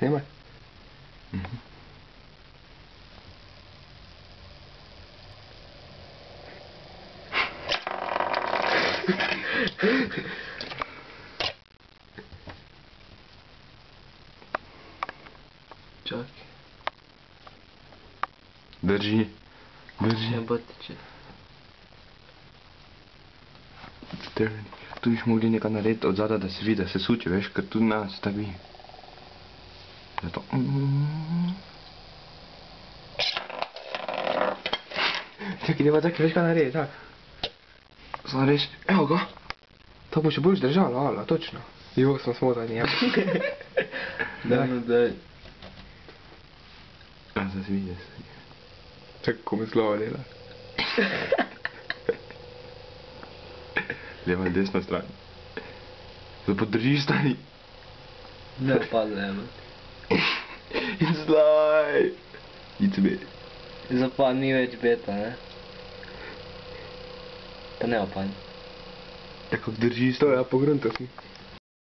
Snimaj. Čakaj. Drži. Ne bo teče. Tu biš mogli nekaj narediti od zada, da se vidi, da se suče, veš, ker tu nas tako vi. Zato... Čakaj, veš kaj naredi, tak. Samo reči, evo ga. To bo še bolj zdržalo, ala, točno. Jo, smo smotani, ja. Daj, no daj. A, zdaj se vidi, da se vidi. Čakaj, ko me slova dela. Leva in desna stran. Zdaj podržiš stani. Ne opadle, evo. In zdaj. It's me. Zdaj pa ni več beta, ne? Pa ne opadle. Ja, kako držiš to, ja, pogrunto si.